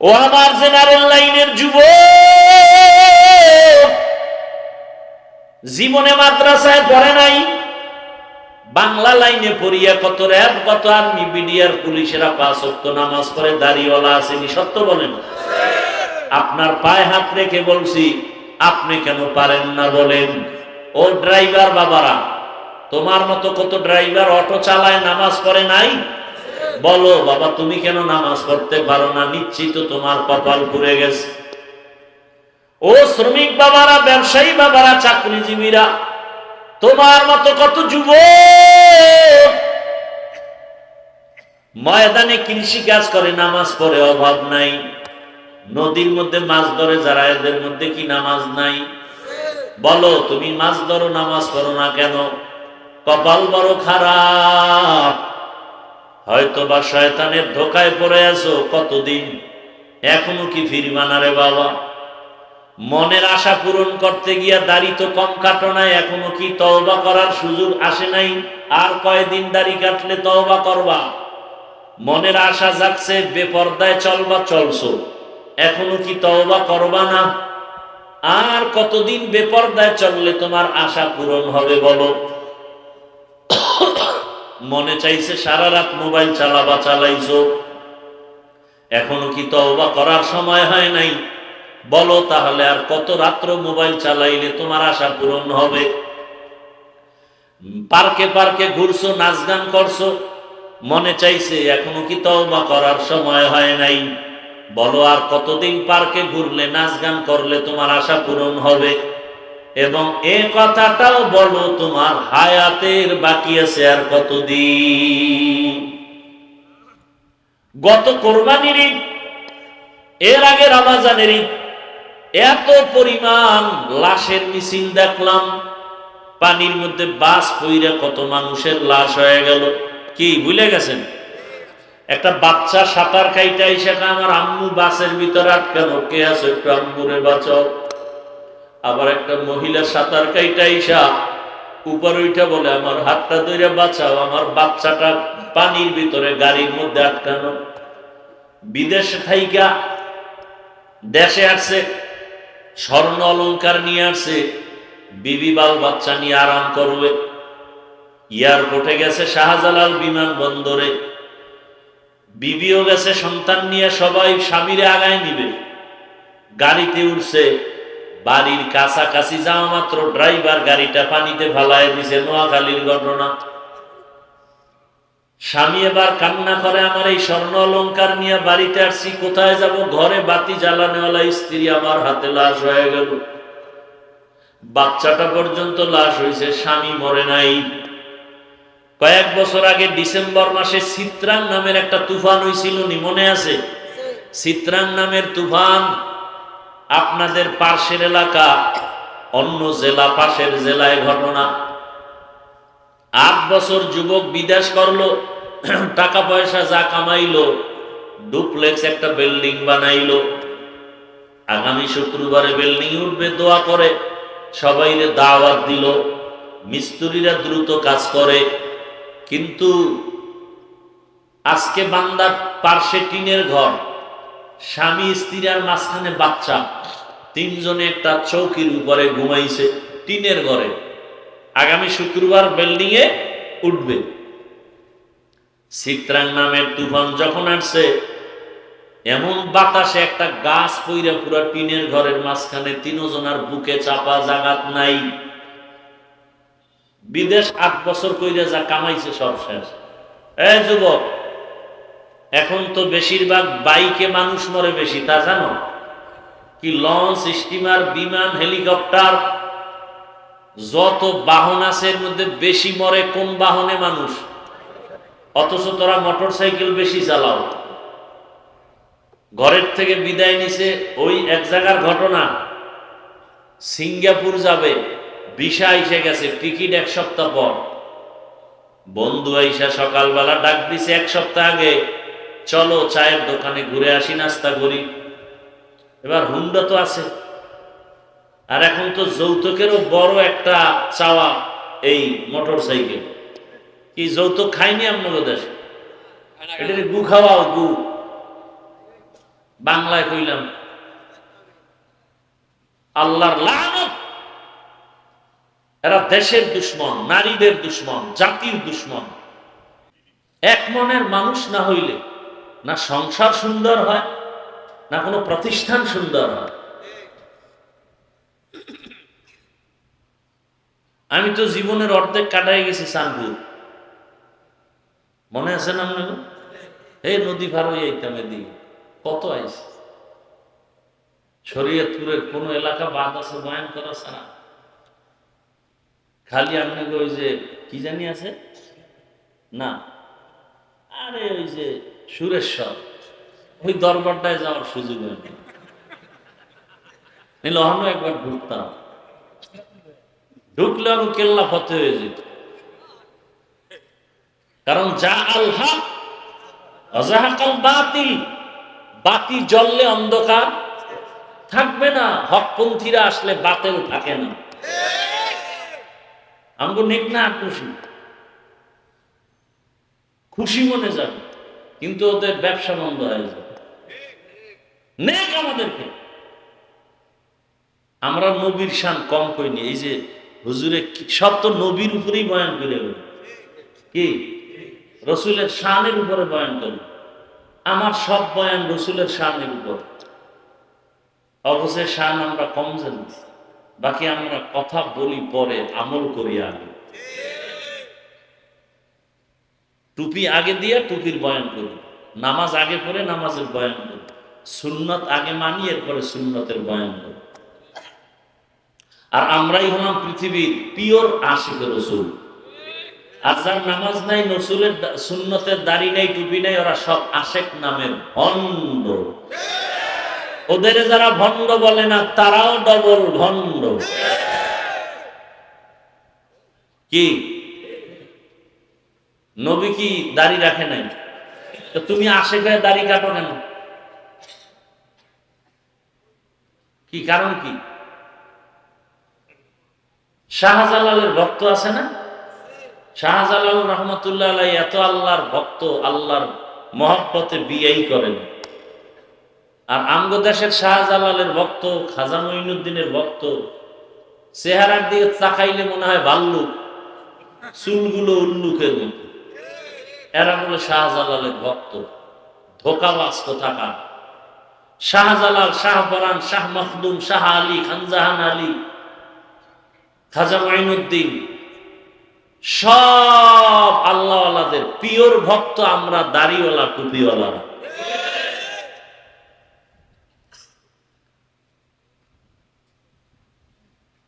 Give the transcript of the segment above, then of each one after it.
ও আমার জেনারেল লাইনের যুবক, জীবনে মাদ্রাসায় পড়ে নাই, বাংলা লাইনে পড়িয়া কত র্যাব, কত আর্মি, বিডিআর, পুলিশেরা 5 ওয়াক্ত নামাজ পড়ে, দাড়িওয়ালা আসেনি। সত্য বলেন? আপনার পায়ে হাত রেখে বলছি, আপনি কেন পারেন না বলেন? ও ড্রাইভার বাবারা, তোমার মতো কত ড্রাইভার অটো চালায়, নামাজ পড়ে নাই? বলো বাবা, তুমি কেন নামাজ পড়তে পারো না? নিশ্চিত তোমার কপাল পুড়ে গেছে। ও শ্রমিক বাবারা, ব্যবসায়ী বাবারা, চাকরিজীবীরা, তোমার মতো কত যুবক ময়দানে কৃষি কাজ করে, নামাজ পড়ে, অভাব নাই। নদীর মধ্যে মাছ ধরে যারা, এদের মধ্যে কি নামাজ নাই? বলো, তুমি মাছ ধরো, নামাজ পড়ো না কেন? কপাল বড় খারাপ। হয়তো বা শয়তানের ধোকায় পড়ে আছো। কতদিন এখনো কি ফিরবা না রে বাবা? মনের আশা পূরণ করতে গিয়া দাড়ি তো কম কাটো নাই, এখনো কি তওবা করার সুযোগ আসে নাই? আর কয়দিন দাড়ি কাটলে তওবা করবা? মনের আশা জাগছে, বেপরদায় চলবা, চলছো, এখনো কি তওবা করবা না? আর কতদিন বেপরদায় চললে তোমার আশা পূরণ হবে বলো? মনে চাইছে সারা রাত মোবাইল চালাবা, চালাইছো, এখনো কি তওবা করার সময় হয় নাই? বলো তাহলে আর কত রাত্র মোবাইল চালাইলে তোমার আশা পূরণ হবে? পার্কে পার্কে ঘুরছো, নাচ গান করছো, মনে চাইছে, এখনো কি তওবা করার সময় হয় নাই? বলো আর কতদিন পার্কে ঘুরলে, নাচ গান করলে তোমার আশা পূরণ হবে? এবং এ কথাটাও বলো, তোমার হায়াতের বাকি আছে আর কতদিন? গত কোরবানির ঈদ, এর আগে রমজানের ঈদ, এত পরিমাণ লাশের মিছিল দেখলাম। পানির মধ্যে বাস পইরা কত মানুষের লাশ হয়ে গেল। কি ভুলে গেছেন? একটা বাচ্চা সাঁতার কাইটা এসে আমার আম্মু বাসের ভিতরে আটকানো, কে আছে একটু আম্মুরে বাঁচাও। আবার একটা মহিলা সাঁতার কাইটা এসা উপরে উঠা বলে, আমার হাতটা ধরে বাঁচাও, আমার বাচ্চাটা পানির ভিতরে গাড়ির মধ্যে আটকানো। বিদেশে থাইকা দেশে আসছে, স্বর্ণ অলংকার নিয়ে আসছে, বিবি বাল বাচ্চা নিয়ে আরাম করবে। এয়ারপোর্টে গেছে, শাহজালাল বিমানবন্দরে, বিবিও গেছে সন্তান নিয়ে, সবাই স্বামীরে আগায় নিবে। গাড়িতে উঠছে, বাড়ির কাছাকাছি যাওয়া মাত্র ড্রাইভার গাড়িটা পানিতে ফালায় দিছে। নোয়াখালীর ঘটনা। স্বামী এবার কান্না করে, আমার এই স্বর্ণ অলংকার নিয়ে বাড়িতে আসছি, কোথায় যাব? ঘরে বাতি জ্বালানেওয়ালা স্ত্রী, আমার হাতে লাশ হয়ে গেল। বাচ্চাটা পর্যন্ত লাশ হয়েছে, স্বামী মরে নাই। কয়েক বছর আগে ডিসেম্বর মাসে চিত্রাং নামের একটা তুফান হয়েছিল, নি মনে আছে? চিত্রাং নামের তুফান আপনাদের পাশের এলাকা, অন্য জেলা, পাশের জেলায় ঘটনা। 8 বছর যুবক বিদেশ করলো, টাকা পয়সা যা কামাইলো, ডুপ্লেক্স একটা বিল্ডিং বানাইলো। আগামী শুক্রবারে বিল্ডিং উঠবে, দোয়া করে সবাইরে দাওয়াত দিল। মিস্ত্রিরা দ্রুত কাজ করে, কিন্তু আজকে বান্দার পার্শ্বে টিনের ঘর, স্বামী স্ত্রী আর মাঝখানে বাচ্চা, 3 জনে একটা চৌকির উপরে ঘুমাইছে টিনের ঘরে। আগামী শুক্রবার বিল্ডিং এ উঠবে। চিত্রাং নামের তুফান যখন আসছে, এমন বাতাসে একটা গাছ পইরা পুরা টিনের ঘরের মাঝখানে, 3 জনের বুকে চাপা, জাগাত নাই। বিদেশ 8 বছর কইরা যা কামাইছে সব শেষ। এই যুবক, এখন তো বেশিরভাগ বাইকে মানুষ মরে বেশি, তা জানো? কি লঞ্চ, স্টিমার, বিমান, হেলিকপ্টার, যত বাহন আছে এর মধ্যে বেশি মরে কোন বাহনে? মানুষ। অথচ তোরা মোটর সাইকেল বেশি চালাও। ঘরের থেকে বিদায় নিছে, ওই এক জায়গার ঘটনা, সিঙ্গাপুর যাবে, ভিসা এসে গেছে, টিকিট 1 সপ্তাহ পর। বন্ধু আইসা সকালবেলা ডাক দিছে 1 সপ্তাহ আগে, চলো চায়ের দোকানে ঘুরে আসি, নাস্তা করি। এবার হুন্ডা তো আছে, আর এখন তো যৌতুকেরও বড় একটা চাওয়া এই মোটর সাইকেল। কি যৌতুক খাইনি আপনাদের দেশে? এটা গু খাওয়াও, গু। বাংলায় কইলাম আল্লাহর লানত। এরা দেশের দুশ্মন, নারীদের দুশ্মন, জাতির দুশ্মন। এক মনের মানুষ না হইলে না সংসার সুন্দর হয়, না কোনো প্রতিষ্ঠান সুন্দর হয়। আমি তো জীবনের অর্ধেক কাটাই গেছি চাঁদপুর, মনে আছে না? আপনার এই নদী পার হয়ে আইতাম এদিকে, কত আইস। শরীয়তপুরের কোন এলাকা বাদ আছে বয়ান করা ছাড়া? খালি আপনাকে ওই যে কি জানি আছে না, আরে ওই যে সুরেশ্বর, ওই দরবারটায় যাওয়ার সুযোগ হয়নি। লহানো একবার ঢুকতাম, ঢুকলে আমি কেল্লা ফতে হয়ে যেত। কারণ যা আল হক অজাহাকাল বাতিল, বাতি জ্বললে অন্ধকার থাকবে না, হকপন্থীরা আসলে বাতিল থাকে না। আমাকে নেক না খুশি, খুশি মনে যাবে, কিন্তু ওদের ব্যবসা বন্ধ হয়ে যাবে। নেক আমাদেরকে, আমরা নবীর শান কম করিনি। এই যে হুজুরে সব তো নবীর উপরেই বয়ান করে, কি রসুলের শানের উপরে বয়ান করি। আমার সব বয়ান রসুলের শানের উপর। অবশ্যই শান আমরা কম জানি, বাকি আমরা কথা বলি পরে, আমল করি আগে। টুপি আগে দিয়ে টুপির বয়ান করি, নামাজ আগে পড়ে নামাজের বয়ান করি, সুন্নত আগে মানি এরপরে সুন্নতের বয়ান করি। আর আমরাই হলাম পৃথিবীর পিওর আশিক রসুল। আর যার নামাজ নাই, রসুলের সুন্নতের দাড়ি নাই, টুপি নাই, ওরা সব আশেক নামের ভণ্ড। ওদের যারা ভণ্ড বলে না, তারাও ডবল ভণ্ড। কি নবী কি দাড়ি রাখে নাই? তো তুমি আশেকের দাড়ি কাটো কেন? কি কারণ? কি শাহজালালের ভক্ত আছে না? শাহজালাল রহমতুল্লাহ আলাই এত আল্লাহর ভক্ত, আল্লাহর মহব্বতে বিয়েই করেন। আর আমগো দেশের শাহজালালের ভক্ত, খাজা মঈনুদ্দিনের ভক্ত, চেহারার দিকে তাকাইলে মনে হয় ভাল্লুক, চুলগুলো উল্লুকের মতো। এরা বলে শাহজালালের ভক্ত। ধোকাবাজ কোথাকার। শাহজালাল, শাহপরান, শাহ মখদুম, শাহ আলী, খানজাহান আলী, খাজা মঈনুদ্দিন সব আল্লাহওয়ালাদের পিওর ভক্ত। আমরা দাড়িওয়ালা, টুপিওয়ালারা।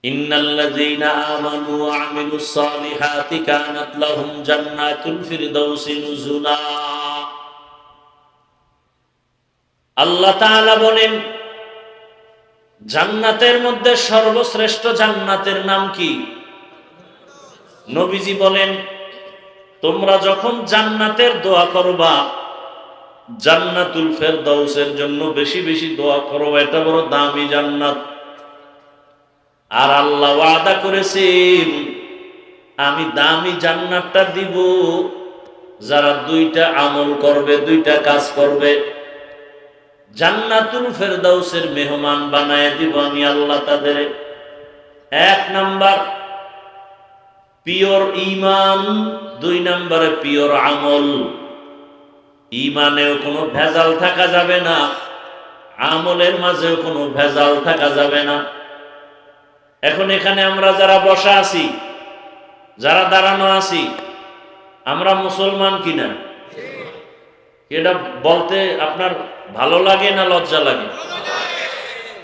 ইন্নাল্লাযীনা আমানু ওয়া আমিলুস সালিহাতি কানাত লাহুম জান্নাতুল ফিরদাউসি নুজুলা। আল্লাহ তাআলা বলেন, জান্নাতের মধ্যে সর্বশ্রেষ্ঠ জান্নাতের নাম কি? নবীজি বলেন, তোমরা যখন জান্নাতের দোয়া করবা, জান্নাতুল ফেরদাউসের জন্য বেশি বেশি দোয়া করো। এটা বড় দামি জান্নাত। আর আল্লাহ ওয়াদা করেছেন, আমি দামি জান্নাতটা দিব যারা দুইটা আমল করবে, দুইটা কাজ করবে। জান্নাতুল ফেরদাউসের মেহমান বানায় দিব আমি আল্লাহ তাদের। এক নাম্বার পিওর ঈমান, দুই নম্বরে পিওর আমল। ঈমানেও কোনো ভেজাল থাকা যাবে না, আমলের মাঝেও কোনো ভেজাল থাকা যাবে না। এখন এখানে আমরা যারা বসা আছি, যারা দাঁড়ানো আছি, আমরা মুসলমান কিনা? এটা বলতে আপনার ভালো লাগে না লজ্জা লাগে?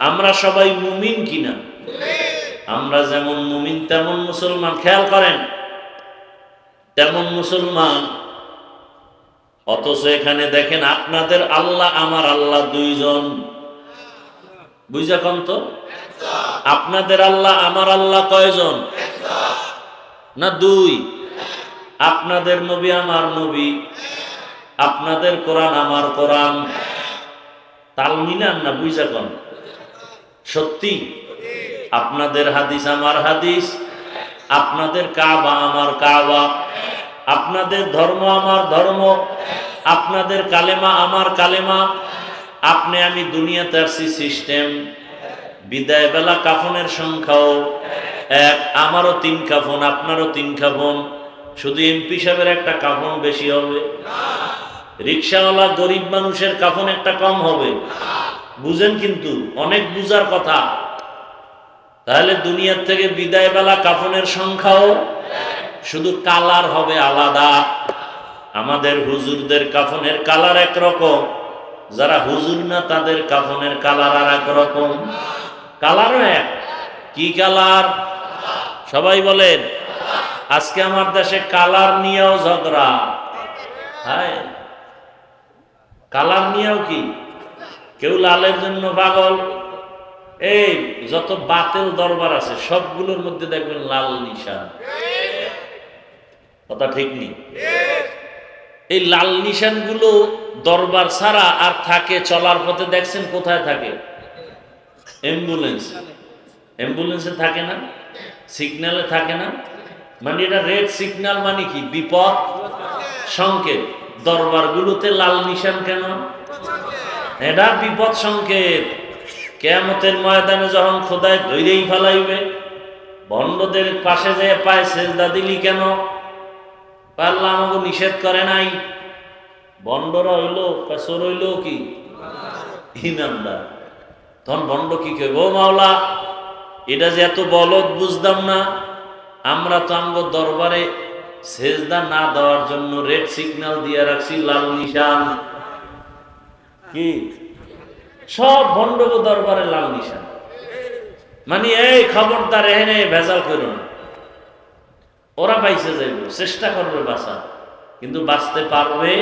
আমরা সবাই মুমিন কিনা? আমরা যেমন মুমিন তেমন মুসলমান, খেয়াল করেন, তেমন মুসলমান। অথচ এখানে দেখেন, আপনাদের আল্লাহ আমার আল্লাহ দুইজন। বুঝা কন তো? আপনাদের আল্লাহ আমার আল্লাহ কয়জন? না দুই? আপনাদের নবী আমার নবী, আপনাদের কোরআন আমার কোরআন। তাল মিলান না? বুঝা কন সত্যি? আপনাদের হাদিস আমার হাদিস, আপনাদের কাবা আমার কাবা, আপনাদের ধর্ম আমার ধর্ম, আপনাদের কালেমা আমার কালেমা, আপনি আমি দুনিয়াতে আসছি সিস্টেম, বিদায় বেলা কাফনের সংখ্যাও এক, আমারও 3 কাফন, আপনারও 3 কাফন, শুধু এমপি সাহেবের একটা কাফন বেশি হবে? রিকশাওয়ালা গরিব মানুষের কাফন একটা কম হবে? বুঝেন কিন্তু, অনেক বুঝার কথা। তাহলে দুনিয়ার থেকে বিদায় বেলা কাফনের সংখ্যাও, শুধু কালার হবে আলাদা। আমাদের হুজুরদের কাফনের কালার একরকম, যারা হুজুর না তাদের কাফনের কালার আর একরকম। কালারও এক, কি কালার? সবাই বলেন। আজকে আমার দেশে কালার নিয়েও ঝগড়া। হায়, কালার নিয়েও কি, কেউ লালের জন্য পাগল। এই যত বাতিল দরবার আছে সবগুলোর মধ্যে দেখবেন লাল নিশান। কথা ঠিক নেই? এই লাল নিশান গুলো দরবার ছাড়া আর থাকে চলার পথে? দেখছেন কোথায় থাকে? অ্যাম্বুলেন্স, অ্যাম্বুলেন্সে থাকে না, সিগন্যালে থাকে না। মানে এটা রেড সিগন্যাল, মানে কি? বিপদ সংকেত। দরবারগুলোতে লাল নিশান কেন? এটা বিপদ সংকেত। কিয়ামতের ময়দানে যখন খোদায় ধৈরেই ফেলাইবে, ভণ্ডদের পাশে যেয়ে পায় সেজদা দিলি কেন? আল্লাহ আমাকে নিষেধ করে নাই। ভণ্ডরা হইলো চোর, হইলো কি ইমানদার। তখন ভণ্ড কি কইব, ও মাওলা, এটা যে এত বলদ বুঝতাম না। আমরা তো আমগো দরবারে সেজদা না দেওয়ার জন্য রেড সিগন্যাল দিয়ে রাখছি, লাল নিশান। কি সব ভণ্ডব দরবারে লাল নিশান। মানে এই খবরদার, এখানে ভেজাল করো না। ওরা বাইসে যাইব, চেষ্টা করবে বাঁচা, কিন্তু বাঁচতে পারবে।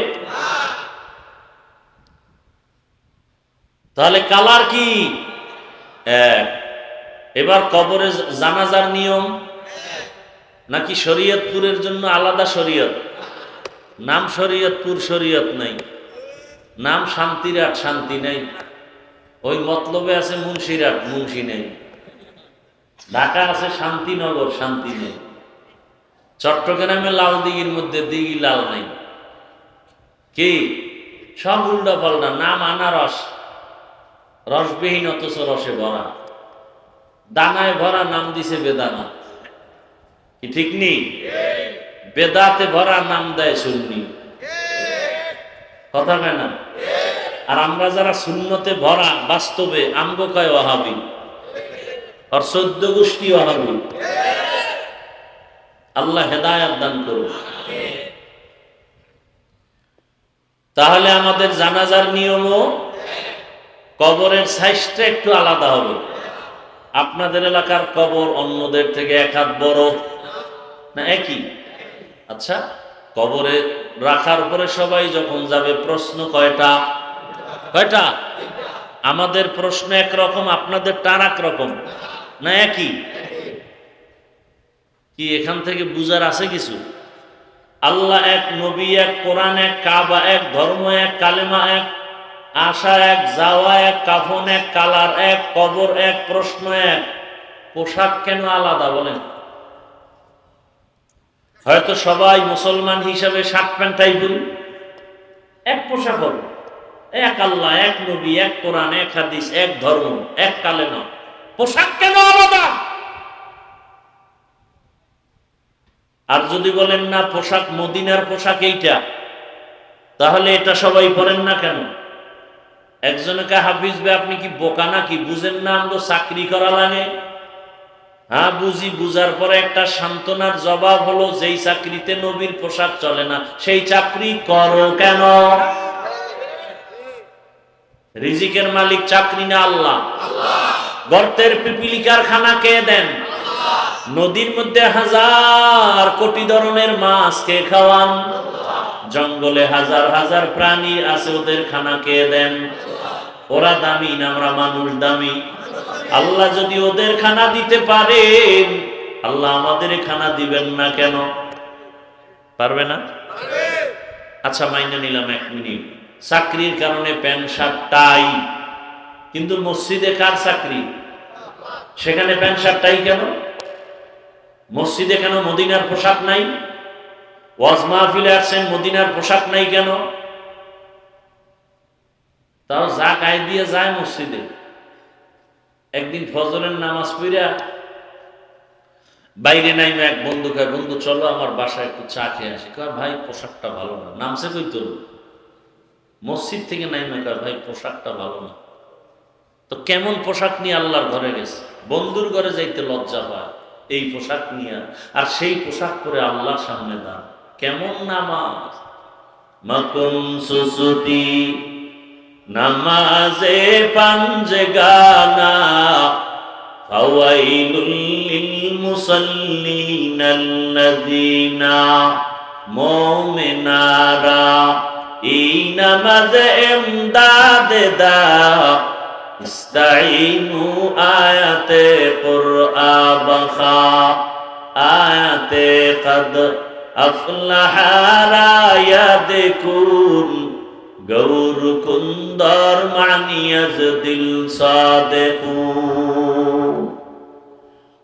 তাহলে কালার কি? এক। এবার কবরে জানাজার নিয়ম নাকি শরীয়তপুরের জন্য আলাদা শরীয়ত? নাম শরীয়তপুর, শরীয়ত নাই। নাম শান্তিরাট, শান্তি নাই। ওই মতলবে আছে মুন্সিরাট, মুন্সি নেই। ঢাকা আছে শান্তিনগর, শান্তি নেই। চট্টগ্রামে লাল দিঘির মধ্যে দিঘি লাল নেই। কি সব উল্টা পাল্টা নাম। আনারস, রসবিহীন অথচ রসে ভরা, দানায় ভরা, নাম দিছে বেদানা। কি ঠিক নেই? বেদাতে ভরা, নাম দেয় সুন্নি। কথা কেন? আর আমরা যারা সুন্নতে ভরা, বাস্তবে আমগো কয় ওয়াহাবি, আর 14 গোষ্ঠী ওয়াহাবি। আল্লাহ হেদায়াত দান করুন। তাহলে আমাদের জানাজার নিয়মও কবরের সাইজটা একটু আলাদা হবে। আপনাদের এলাকার কবর অন্যদের থেকে এক হাত বড় না একই? আচ্ছা, কবরে রাখার পরে সবাই যখন যাবে, প্রশ্ন কয়টা? কয়টা? আমাদের প্রশ্ন একরকম, আপনাদের টান একরকম না একই? কি এখান থেকে বুঝার আছে কিছু? আল্লাহ এক, নবী এক, কোরআন এক, কাবা এক, ধর্ম এক, কালেমা এক, আশা এক, যাওয়া এক, কাফন এক, কালার এক, কবর এক, প্রশ্ন এক। পোশাক কেন আলাদা বলেন? হয়তো সবাই মুসলমান হিসাবে শার্ট প্যান্টাই বলি, এক পোশাক হবে। এক আল্লাহ, এক নবী, এক কোরআন, এক হাদিস, এক ধর্ম, এক কালেমা। পোশাক কেন আলাদা? আর যদি বলেন না পোশাক মদিনার পোশাক এইটা, তাহলে এটা সবাই পরেন না কেন? একজনকে হাফিজ ভাই, আপনি কি বোকা নাকি? বুঝেন না আমগো চাকরি করা লাগে? হ্যাঁ বুঝি। বুঝার পরে একটা সান্ত্বনার জবাব হলো, যেই চাকরিতে নবীর পোশাক চলে না সেই চাকরি করো কেন? রিজিকের মালিক চাকরি না আল্লাহ? গর্তের পিপিলিকার খানা কে দেন? নদীর মধ্যে হাজার কোটি ধরনের মাছ কে খাওয়ান? জঙ্গলে হাজার হাজার প্রাণী আছে, ওদের খানা কে দেন? ওরা দামি না আমরা মানুষ দামি? আল্লাহ যদি ওদের খানা দিতে পারেন, আল্লাহ আমাদের খানা দিবেন না কেন? পারবে না? আচ্ছা মাইনে নিলাম 1 মিনিট, চাকরির কারণে প্যান্ট শার্ট টাই, কিন্তু মসজিদে কার চাকরি? সেখানে প্যান্ট শার্ট টাই কেন? মসজিদে কেন মদিনার পোশাক নাই? ওয়াজ মাহফিলে আসছেন, মদিনার পোশাক নাই কেন? তাও যা গায়ে দিয়ে যায় মসজিদে। একদিন ফজরের নামাজ পড়া বাইরে নাইমে এক বন্ধু কয়, বন্ধু চলো আমার বাসায় একটু চা খেয়ে আসি। কয় ভাই পোশাকটা ভালো না। নামছে কই তোর? মসজিদ থেকে নাইমে কয় ভাই পোশাকটা ভালো না। তো কেমন পোশাক নিয়ে আল্লাহর ঘরে গেছে, বন্ধুর ঘরে যাইতে লজ্জা পায় এই পোশাক নিয়ে, আর সেই পোশাক পরে আল্লাহর সামনে দাঁড়। কেমন নামাজ! মাকুম সুসুতি নামাজে পাঞ্জে গানা, ফাওয়াইলুল লিল মুসাল্লিনাল্লাযীনা মুমিনারা, এই নামাজ ইমদাদে দা ইস্তাইনু আয়াতে কুরআবাখা, আয়াতে কদ আফলাহা রায়াদকুন, গৌর কুন্দর মানিয়াজ দিল সাদেকুন।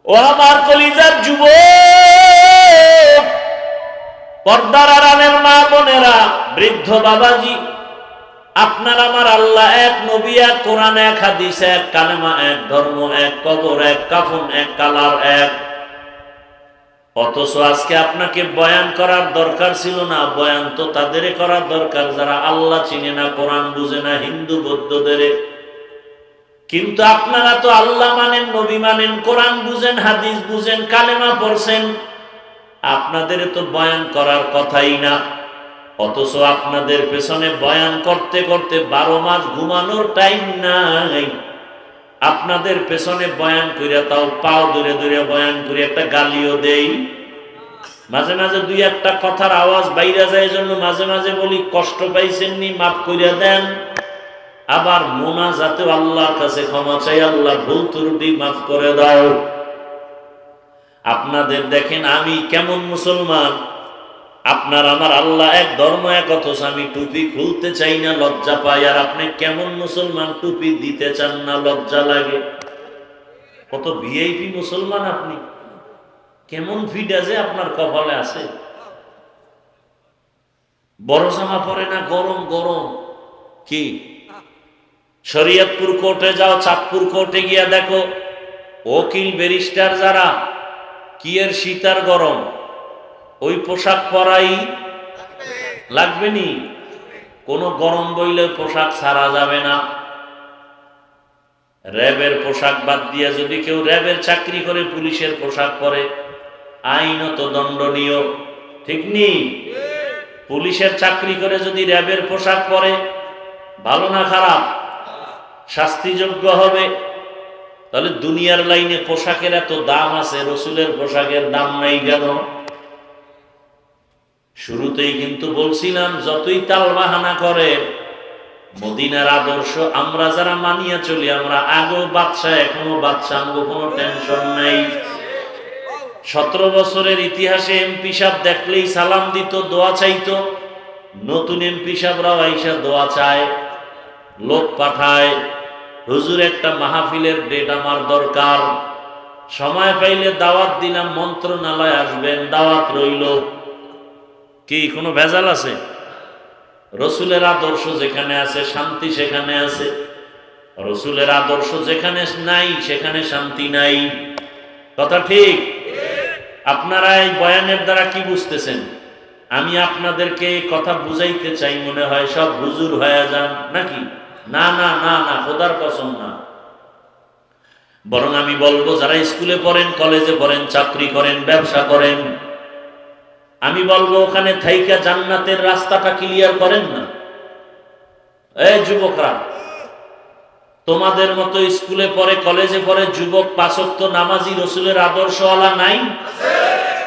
ও আমার কলিজার যুবক, পর্দার আড়ালের মা বোনেরা, বৃদ্ধ বাবাজি, আপনার আমার আল্লাহ এক, নবী এক, কোরআন এক, হাদিস এক, কালেমা এক, ধর্ম এক, কবর এক, কাফন এক, কালার এক। অথচ আজকে আপনাকে বয়ান করার দরকার ছিল না। বয়ান তো তাদের করার দরকার যারা আল্লাহ চিনে না, কোরআন বুঝে না, হিন্দু বৌদ্ধদের। কিন্তু আপনারা তো আল্লাহ মানেন, নবী মানেন, কোরআন বুঝেন, হাদিস বুঝেন, কালেমা পড়ছেন, আপনাদের তো বয়ান করার কথাই না। অথচ আপনাদের পেছনে বয়ান করতে করতে 12 মাস ঘুমানোর টাইম নাই। আপনাদের পেছনে বয়ান কইরা তাও পাও ধরে ধরে বয়ান করে একটা গালিও দেই, মাঝে মাঝে দুই একটা কথার আওয়াজ বাইরে যায়, জন্য মাঝে মাঝে বলি কষ্ট পাইছেননি, মাফ কইরা দেন। আবার মোনাজাতেও আল্লাহর কাছে ক্ষমা চাই, আল্লাহ ভুল ত্রুটি মাফ করে দাও। আপনাদের দেখেন আমি কেমন মুসলমান, আপনার আমার আল্লাহ এক, ধর্ম এক, অথচ আমি টুপি খুলতে চাই না, লজ্জা পাই। আর আপনি কেমন মুসলমান, টুপি দিতে চান না, লজ্জা লাগে। কত ভিআইপি মুসলমান আপনি, কেমন ফিডা যে আপনার কপালে আছে। বড় জামা পরে না, গরম গরম। কি শরীয়তপুর কোর্টে যাও, চাঁদপুর কোর্টে গিয়া দেখো উকিল ব্যারিস্টার যারা, কি এর শীত আর গরম, ওই পোশাক পরাই লাগবে নি। কোন গরম বইলে পোশাক ছাড়া যাবে না। র্যাবের পোশাক বাদ দিয়ে যদি কেউ র্যাবের চাকরি করে পুলিশের পোশাক পরে, আইনত দণ্ডনীয়, ঠিক নেই? পুলিশের চাকরি করে যদি র্যাবের পোশাক পরে, ভালো না খারাপ? শাস্তিযোগ্য হবে। তাহলে দুনিয়ার লাইনে পোশাকের এত দাম আছে, রসুলের পোশাকের দাম নাই কেন? শুরুতেই কিন্তু বলছিলাম, যতই তাল বাহানা করে, মদিনার আদর্শ আমরা যারা মানিয়া চলি, আমরা আগেও বাদশা, এখনো বাদশা, আমগো কোনো টেনশন নাই। 17 বছরের ইতিহাসে এমপি সাহেব দেখলেই সালাম দিত, দোয়া চাইতো। নতুন এমপি সাহেবরাও আইসা দোয়া চায়, লোক পাঠায়, হুজুর একটা মাহফিলের ডেট আমার দরকার, সময় পাইলে দাওয়াত দিলাম, মন্ত্রণালয় আসবেন, দাওয়াত রইল। কি কোনো ভেজাল আছে? রসুলের আদর্শ যেখানে আছে শান্তি সেখানে আছে, রসুলের আদর্শ যেখানে নাই সেখানে শান্তি নাই। কথা ঠিক? আপনারা এই বয়ানের দ্বারা কি বুঝতেছেন? আমি আপনাদেরকে কথা বুঝাইতে চাই, মনে হয় সব হুজুর হয়ে যান নাকি? না না না না, খোদার কসম না। বরং আমি বলবো, যারা স্কুলে পড়েন, কলেজে পড়েন, চাকরি করেন, ব্যবসা করেন, আমি বলবো ওখানে থাইকা জান্নাতের রাস্তাটা ক্লিয়ার করেন না। এই যুবকরা, তোমাদের মতো স্কুলে পড়ে, কলেজে পড়ে যুবক 5 ওয়াক্ত নামাজি, রসুলের আদর্শওয়ালা নাই?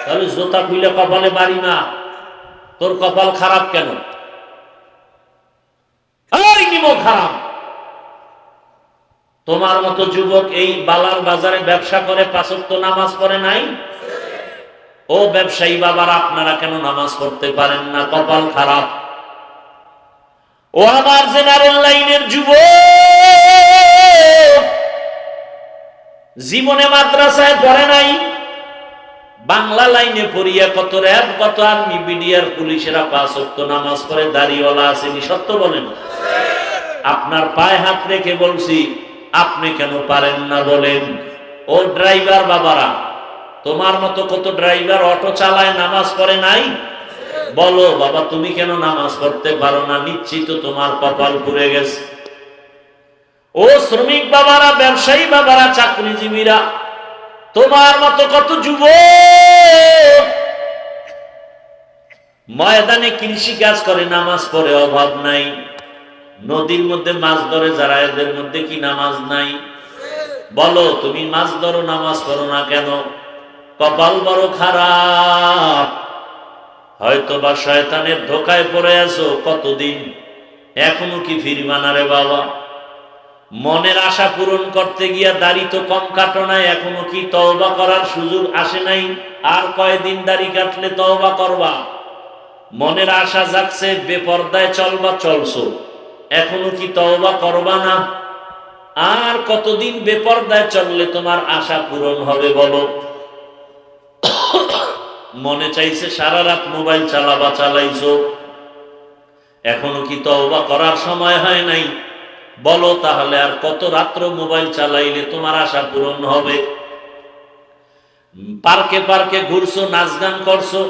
তাহলে জোতা খুলে কপালে বাড়ি না। তোর কপাল খারাপ কেন? খারাপ। তোমার মতো যুবক এই বালার বাজারে ব্যবসা করে, 5 ওয়াক্ত নামাজ পড়ে নাই? ও ব্যবসায়ী বাবার, আপনারা কেন নামাজ পড়তে পারেন না? কপাল খারাপ। ও আমার জেনারেল লাইনের যুবক, জীবনে মাদ্রাসায় পড়ে নাই, বাংলা লাইনে পড়িয়া কত র্যাব, কত আর্মি, বিডিআর, পুলিশেরা 5 ওয়াক্ত নামাজ পড়ে, দাড়িওয়ালা আসেনি, সত্য বলেন? আপনার পায়ে হাত রেখে বলছি, আপনি কেন পারেন না বলেন? ও ড্রাইভার বাবারা, তোমার মতো কত ড্রাইভার অটো চালায়, নামাজ পড়ে নাই? বলো বাবা, তুমি কেন নামাজ পড়তে পারো না? নিশ্চিত তোমার কপাল পুড়ে গেছে। ও শ্রমিক বাবারা, ব্যবসায়ী বাবারা, চাকরিজীবীরা, তোমার মতো কত যুবক ময়দানে কৃষি কাজ করে, নামাজ পড়ে, অভাব নাই। নদীর মধ্যে মাছ ধরে যারা, এদের মধ্যে কি নামাজ নাই? বলো, তুমি মাছ ধরো, নামাজ পড়ো না কেন? কপাল বড় খারাপ। হয়তো বা শয়তানের ধোকায় পড়ে আছো কতদিন, এখনো কি ফিরবা না রে বাবা? মনের আশা পূরণ করতে গিয়া দাড়ি তো কম কাটো নাই, এখনো কি তওবা করার সুযোগ আসে নাই? আর কয়দিন দাড়ি কাটলে তওবা করবা? মনের আশা জাগছে, বেপরদায় চলবা, চলছো, এখনো কি তওবা করবা না? আর কতদিন বেপরদায় চললে তোমার আশা পূরণ হবে বলো? মনে চাইছে সারা রাত মোবাইল চালাবা, চালাইছো, এখনো কি তওবা করার সময় হয় নাই? বলো তাহলে আর কত রাত্র মোবাইল চালাইলে তোমার আশা পূরণ হবে? পার্কে পার্কে ঘুরছো, নাচ গান করছো,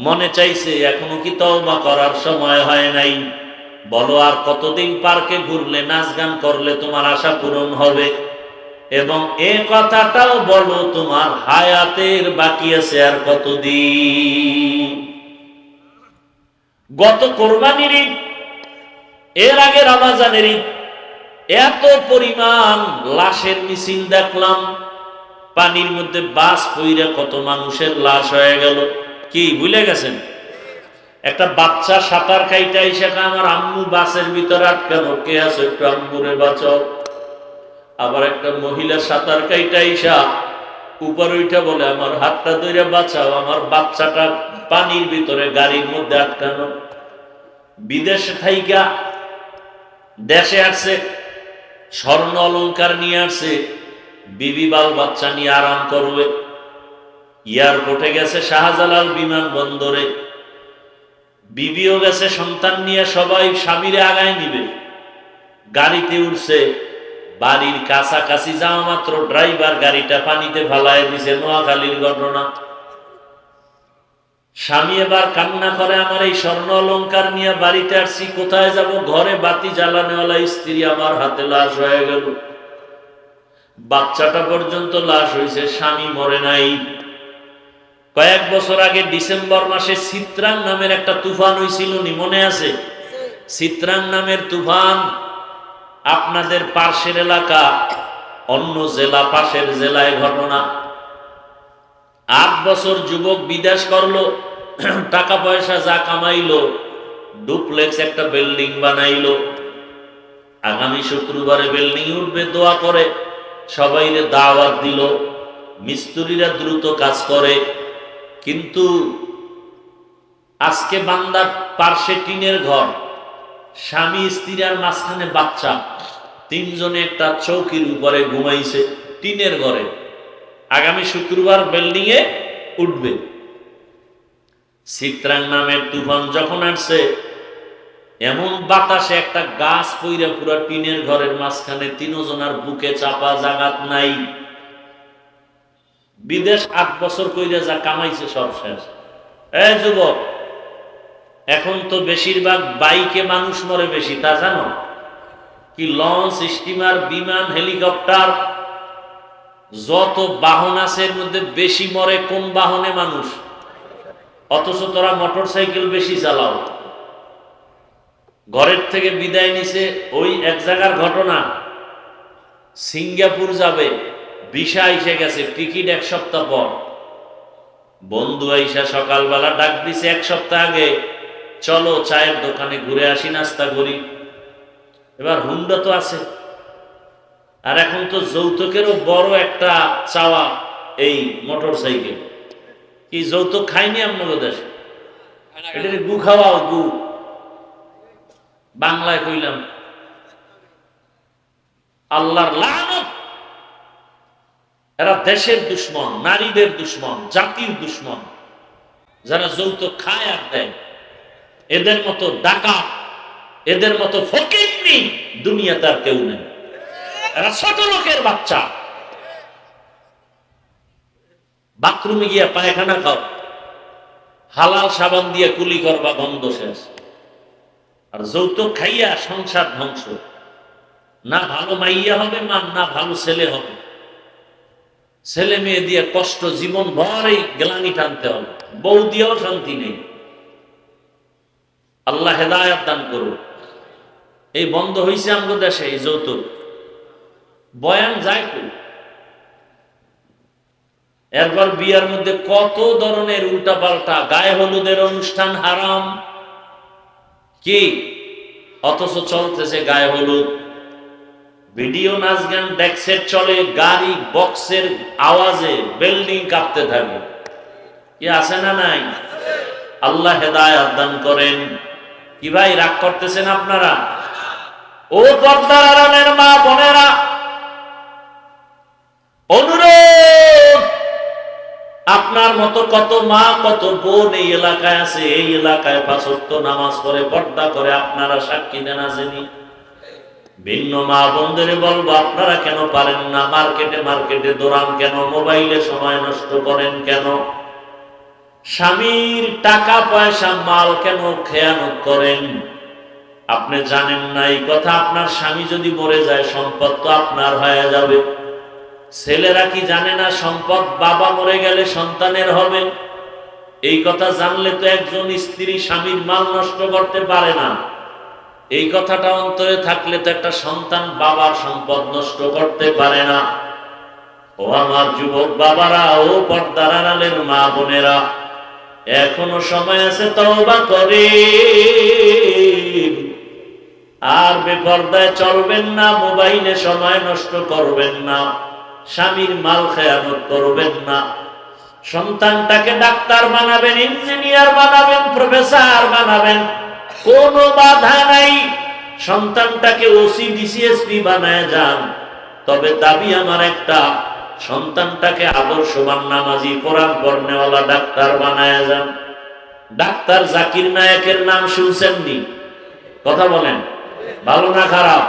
মনে চাইছে, এখনো কি তওবা করার সময় হয় নাই? বলো আর কতদিন পার্কে ঘুরলে, নাচ গান করলে তোমার আশা পূরণ হবে? এবং এ কথাটাও বলো, তোমার হায়াতের বাকি আছে আর কতদিন? গত কোরবানির ঈদ, এর আগে রমজানের ঈদ, এত পরিমাণ লাশের মিছিল দেখলাম। পানির মধ্যে বাস পইরা কত মানুষের লাশ হয়ে গেল। কি ভুলে গেছেন? একটা বাচ্চা সাঁতার কাইটা এসে আমার আম্মু বাসের ভিতরে আটকানো, কে আছে একটু আম্মুরে বাঁচাও। আবার একটা মহিলা সাঁতার কাইটা এসা উপরে উঠা বলে, আমার হাতটা ধরে বাঁচাও, আমার বাচ্চাটা পানির ভিতরে গাড়ির মধ্যে আটকানো। বিদেশে থাইকা দেশে আসছে, স্বর্ণ অলংকার নিয়ে আসছে, বিবি বাল বাচ্চা নিয়ে আরাম করবে। এয়ারপোর্টে গেছে, শাহজালাল বিমানবন্দরে, বিবিও গেছে সন্তান নিয়ে, সবাই স্বামীরে আগায় নিবে। গাড়িতে উঠছে, বাড়ির কাছাকাছি যাওয়া মাত্র ড্রাইভার গাড়িটা পানিতে ফালায় দিছে। নোয়াখালীর ঘটনা। স্বামী এবার কান্না করে, আমার এই স্বর্ণ অলংকার নিয়ে বাড়িতে আসছি, কোথায় যাব? ঘরে বাতি জ্বালানেওয়ালা স্ত্রী আমার হাতে লাশ হয়ে গেল। বাচ্চাটা পর্যন্ত লাশ হয়েছে, স্বামী মরে নাই। কয়েক বছর আগে ডিসেম্বর মাসে চিত্রাং নামের একটা তুফান হয়েছিল, নি মনে আছে? চিত্রাং নামের তুফান, আপনাদের পাশের এলাকা, অন্য জেলা, পাশের জেলায় ঘটনা। 8 বছর যুবক বিদেশ করলো, টাকা পয়সা যা কামাইলো, ডুপ্লেক্স একটা বিল্ডিং বানাইলো। আগামী শুক্রবারে বিল্ডিং উঠবে, দোয়া করে সবাইরে দাওয়াত দিল। মিস্ত্রিরা দ্রুত কাজ করে, কিন্তু আজকে বান্দার পার্শ্বে টিনের ঘর, স্বামী স্ত্রী আর মাঝখানে বাচ্চা, 3 জনে একটা চৌকির উপরে ঘুমাইছে টিনের ঘরে। আগামী শুক্রবার বিল্ডিং এ উঠবে। চিত্রাং নামের তুফান যখন আসছে, এমন বাতাসে একটা গাছ পইরা পুরো টিনের ঘরের মাঝখানে, 3 জনের বুকে চাপা, জাগাত নাই। বিদেশ 8 বছর কইরা যা কামাইছে সব শেষ। এই যুবক, এখন তো বেশিরভাগ বাইকে মানুষ মরে বেশি, তা জানো? কি লঞ্চ, স্টিমার, বিমান, হেলিকপ্টার, যত বাহন আছে এর মধ্যে বেশি মরে কোন বাহনে? মানুষ। অথচ তোরা মোটর সাইকেল বেশি চালাও। ঘরের থেকে বিদায় নিছে, ওই এক জায়গার ঘটনা, সিঙ্গাপুর যাবে, ভিসা এসে গেছে, টিকিট 1 সপ্তাহ পর। বন্ধু আইসা সকালবেলা ডাক দিছে 1 সপ্তাহ আগে, চলো চায়ের দোকানে ঘুরে আসি, নাস্তা করি। এবার হুন্ডা তো আছে, আর এখন তো যৌতুকেরও বড় একটা চাওয়া এই মোটর সাইকেল। কি যৌতুক খাইনি আপনাদের দেশে? এটা গু খাওয়াও, গু বাংলায় কইলাম। আল্লাহর লানত। এরা দেশের দুশ্মন, নারীদের দুশ্মন, জাতির দুশ্মন। যারা যৌতুক খায় আর দেয়, এদের মতো ডাকাত এদের মতো ফকিন্নি দুনিয়াতে আর কেউ নেই। এরা ছোট লোকের বাচ্চা। বাথরুমে গিয়া পায়খানা খাও, হালাল সাবান দিয়ে কুলি করবা, গন্ধ শেষ। আর যৌতুক খাইয়া সংসার ধ্বংস। না ভালো মাইয়া হবে মা, না ভালো ছেলে হবে। ছেলে মেয়ে দিয়ে কষ্ট, জীবন ভরে গ্লানি টানতে হবে, বউ দিয়েও শান্তি নেই। আল্লাহ হেদায়েত দান করুন। এই বন্ধ হয়েছে আমাদের দেশে এই যৌতুক। বয়ান যায় কই? এরপর বিয়ার মধ্যে কত ধরনের উল্টা পাল্টা, গায়ে হলুদের অনুষ্ঠান হারাম কি, অথচ চলতেছে গায়ে হলুদ। ভিডিও নাচ গান ডেক্সের চলে, গাড়ি বক্সের আওয়াজে বিল্ডিং কাঁপতে থাকে। কি আছে না নাই? আল্লাহ হেদায়েত দান করেন। কি ভাই রাগ করতেছেন আপনারা? ও পর্দার আড়ালের মা বোনেরা, অনুরোধ, আপনার মতো কত মা কত বোন এই এলাকায় আছে, এই এলাকায় 5 ওয়াক্ত নামাজ পড়ে, পর্দা করে, আপনারা সাক্ষী দেন আসেনি। ভিন্ন মা বোনদের বলবো, আপনারা কেন পারেন না? মার্কেটে দৌড়ান কেন? মোবাইলে সময় নষ্ট করেন কেন? স্বামীর টাকা পয়সা মাল কেন খেয়ানত করেন? আপনি জানেন না এই কথা? আপনার স্বামী যদি মরে যায় সম্পদ তো আপনার হয়ে যাবে। ছেলেরা কি জানে না সম্পদ বাবা মরে গেলে সন্তানের হবে? এই কথা জানলে তো একজন স্ত্রী স্বামীর মাল নষ্ট করতে পারে না। এই কথাটা অন্তরে থাকলে তো একটা সন্তান বাবার সম্পদ নষ্ট করতে পারে না। ও আমার যুবক বাবারা, ও পর্দার আড়ালের মা বোনেরা, এখনো সময় আছে, তওবা করে আর বেপর্দায় চলবেন না, মোবাইলে সময় নষ্ট করবেন না, স্বামীর মাল খেয়ানত করবেন না। সন্তানটাকে ডাক্তার বানাবেন, ইঞ্জিনিয়ার বানাবেন, প্রফেসর বানাবেন, কোনো বাধা নাই। সন্তানটাকে ওসি ডিসিএসপি বানায় যান। তবে দাবি আমার একটা, সন্তানটাকে আদর্শবান নামাজি কোরআন পড়নেওয়ালা ডাক্তার বানায় যান। ডাক্তার জাকির নায়েকের নাম শুনছেননি? কথা বলেন, ভালো না খারাপ?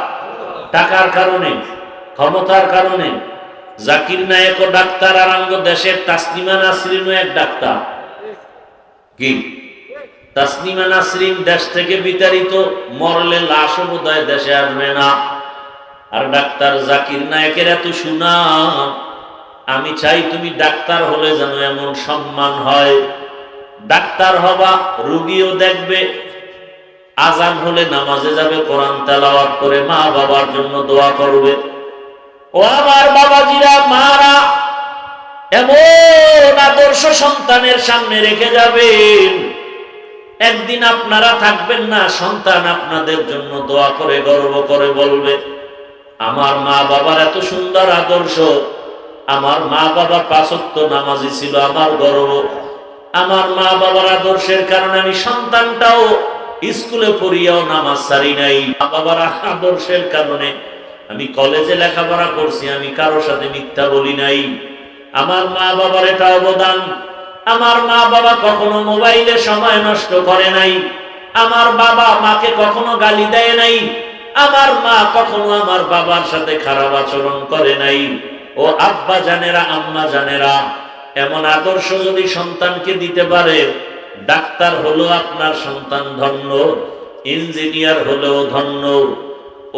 টাকার কারণে, ক্ষমতার কারণে জাকির নায়েকও ডাক্তার, আর আঙ্গ দেশের তাসনিমা নাসরিনও এক ডাক্তার। কি তাসনিমা নাসরিন দেশ থেকে বিতাড়িত, মরলে লাশও বোধহয় দেশে আসবে না। আর ডাক্তার জাকির নায়েকের এত সুনাম। আমি চাই তুমি ডাক্তার হলে যেন এমন সম্মান হয়। ডাক্তার হবা, রোগীও দেখবে, আজান হলে নামাজে যাবে, কোরআন তেলাওয়াত করে মা বাবার জন্য দোয়া করবে। ও আমার বাবাজিরা, মারা, এমন আদর্শ সন্তানের সামনে রেখে যাবেন, একদিন আপনারা থাকবেন না, সন্তান আপনাদের জন্য দোয়া করে গর্ব করে বলবে, আমার মা বাবার এত সুন্দর আদর্শ, আমার মা বাবা 5 ওয়াক্ত নামাজি ছিল, আমার গর্ব। আমার মা বাবার আদর্শের কারণে আমি সন্তানটাও স্কুলে পড়িয়াও নামাজ ছাড়ি নাই। মা বাবার আদর্শের কারণে আমি কলেজে লেখাপড়া করছি, আমি কারোর সাথে মিথ্যা বলি নাই। আমার মা বাবার এটা অবদান। আমার মা বাবা কখনো মোবাইলে সময় নষ্ট করে নাই। আমার বাবা মাকে কখনো গালি দেয় নাই। আমার মা কখনো আমার বাবার সাথে খারাপ আচরণ করে নাই। ও আব্বা জানেরা, আম্মা জানেরা, এমন আদর্শ যদি সন্তানকে দিতে পারে, ডাক্তার হলো আপনার সন্তান ধন্য, ইঞ্জিনিয়ার হলেও ধন্য।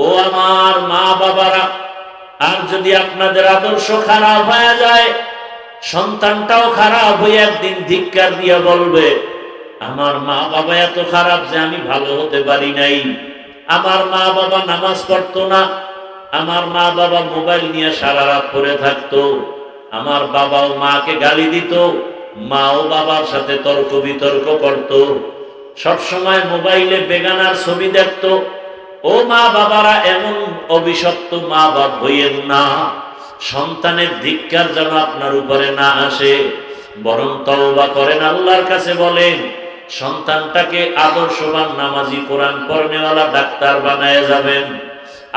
ও আমার মা বাবারা, আর যদি আপনাদের আদর্শ খারাপ হয়ে যায়, সন্তানটাও খারাপ হয়ে একদিন ধিক্কার দিয়ে বলবে, আমার মা বাবা এত খারাপ যে আমি ভালো হতে পারি নাই। আমার মা বাবা নামাজ পড়তো না, আমার মা বাবা মোবাইল নিয়ে সারা রাত পড়ে থাকতো, আমার বাবাও মাকে গালি দিত, মাও বাবার সাথে তর্ক বিতর্ক করত, সবসময় মোবাইলে বেগানার ছবি দেখতো। ও মা বাবারা, এমন অভিশপ্ত মা বাপ হইয়েন না। সন্তানের ধিক্কার যেন আপনার উপরে না আসে, বরং তওবা করেন, আল্লাহর কাছে বলেন, সন্তানটাকে আদর্শবান নামাজি কোরআন পড়নেওয়ালা ডাক্তার বানায় যাবেন,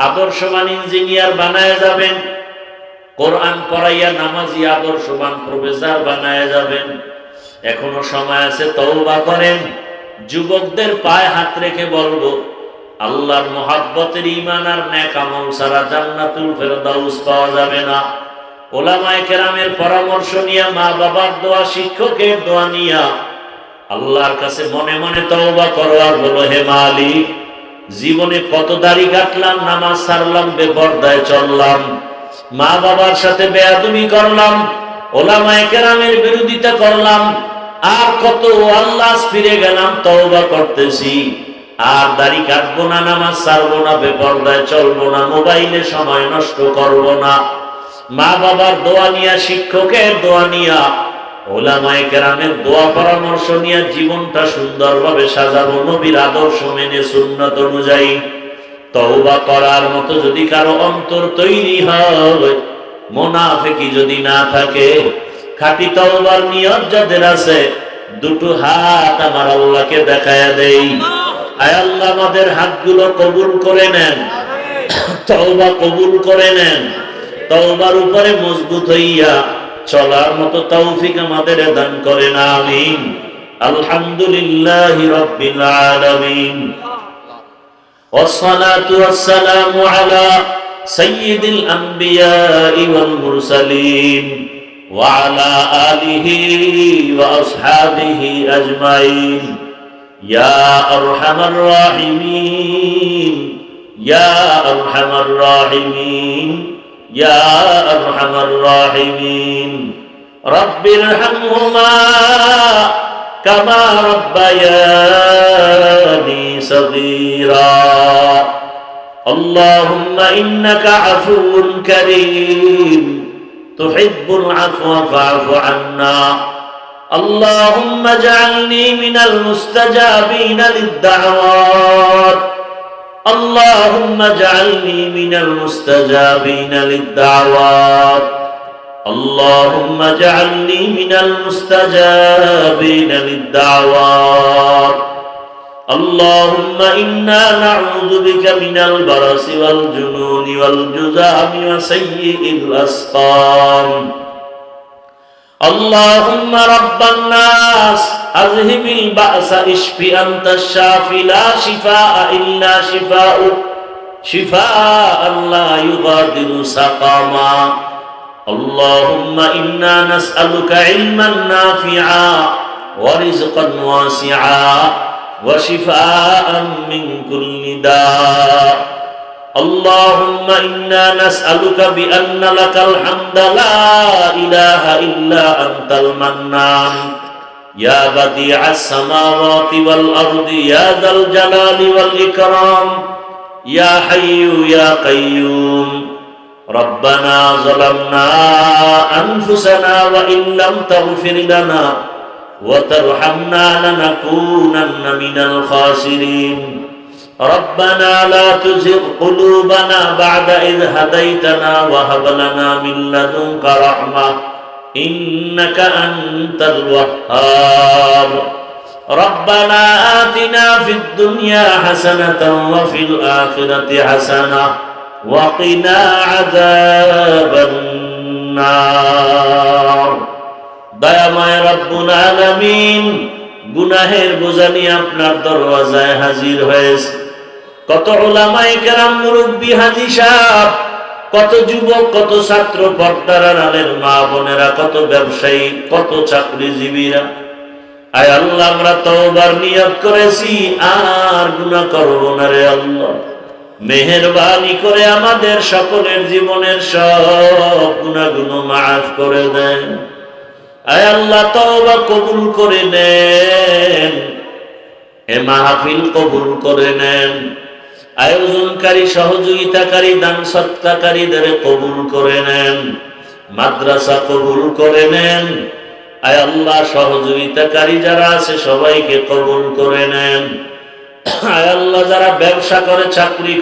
আদর্শবান ইঞ্জিনিয়ার বানায় যাবেন, কোরআন পড়াইয়া নামাজি আদর্শবান প্রফেসর বানায় যাবেন। এখনো সময় আছে, তওবা করেন। যুবকদের পায়ে হাত রেখে বলবো, আল্লাহর মুহাব্বতের ঈমান আর নেক আমল ছাড়া জান্নাতুল ফেরদাউস পাওয়া যাবে না। উলামায়ে কেরামের পরামর্শ নিয়া, মা বাবার দোয়া, শিক্ষকের দোয়া নিয়া আল্লাহর কাছে মনে মনে তওবা করো আর বলো, হে মালিক, জীবনে কত দাড়ি কাটলাম, নামাজ ছাড়লাম, বেপরদায় চললাম, মা বাবার সাথে বেয়াদবি করলাম, উলামায়ে কেরামের বিরোধিতা করলাম, আর কত আল্লাহ ফিরে গেলাম, তওবা করতেছি, আর দাড়ি কাটবো না, নামাজ ছাড়বো না, বেপরদায় চলবো না, মোবাইলে সময় নষ্ট করবো না। মা বাবার দোয়া নিয়া, শিক্ষকের দোয়া নিয়া, উলামায়ে কেরামের দোয়া পরামর্শ নিয়ে জীবনটা সুন্দরভাবে সাজাবো, নবীর আদর্শ মেনে, সুন্নাত অনুযায়ী। তওবা করার মতো যদি কারো অন্তর তৈরি হয়, মুনাফিকি যদি না থাকে, খাঁটি তওবার নিয়ত যাদের আছে, দুটো হাত আমার আল্লাহকে দেখায়া দেই। আয় আল্লাহ, আমাদের হাতগুলো কবুল করে নেন, তওবা কবুল করে নেন, তওবার উপরে মজবুত হইয়া চলার মতো তৌফিক আমাদের দান করেন, আমিন। আলহামদুলিল্লাহি রাব্বিল আলামিন, والصلاة والسلام على سيد الأنبياء والمرسلين وعلى آله وأصحابه أجمعين يا أرحم الراحمين يا أرحم الراحمين يا أرحم الراحمين رب ارحمهما كما ربياني صغيرا اللهم إنك عفو كريم تحب العفو فاعف عنا اللهم اجعلني من المستجابين للدعوات اللهم اجعلني من المستجابين للدعوات اللهم اجعلني من المستجابين للدعوات اللهم إنا نعوذ بك من البرص والجنون والجذام وسيء الأسقام اللهم رب الناس أذهب البأس اشف أنت الشافي لا شفاء إلا شفاؤك شفاء لا يغادر سقما اللهم إنا نسألك علما نافعا ورزقا واسعا وشفاء من كل داء اللهم إنا نسألك بأن لك الحمد لا إله إلا أنت المنان يا بديع السماوات والأرض يا ذا الجلال والإكرام يا حي يا قيوم ربنا ظلمنا أنفسنا وإن لم تغفر لنا وترحمنا لنكونن من الخاسرين ربنا لا تزغ قلوبنا بعد إذ هديتنا وهب لنا من لدنك رحمة إنك أنت الوهاب ربنا آتنا في الدنيا حسنة وفي الآخرة حسنة وقنا عذاب النار দয়াময় রব্বুল আলামিন, গুনাহের বোঝা নিয়ে আপনার দরওয়াজায় হাজির হয়েছে। কত উলামায়ে কেরাম, মুরব্বী, হাজী সাহেব, কত যুবক, কত ছাত্র, পর্দার আড়ালের মা বোনেরা, কত ব্যবসায়ী, কত চাকরিজীবীরা। আয় আল্লাহ, আমরা তওবার নিয়ত করেছি, আর গুনাহ করব না রে আল্লাহ। মেহেরবানি করে আমাদের সকলের জীবনের সব গুনাহগুলো মাফ করে দেন। আয় আল্লাহ, তওবা কবুল করে নেন, এ মাহফিল কবুল করে নেন, আয়োজনকারী, সহযোগিতাকারী, দান সৎকারীদের কবুল করে নেন, মাদ্রাসা কবুল করে নেন। আয় আল্লাহ, সহযোগিতাকারী যারা আছে সবাইকে কবুল করে নেন। আয় আল্লাহ, যারা ব্যবসা করে, চাকরি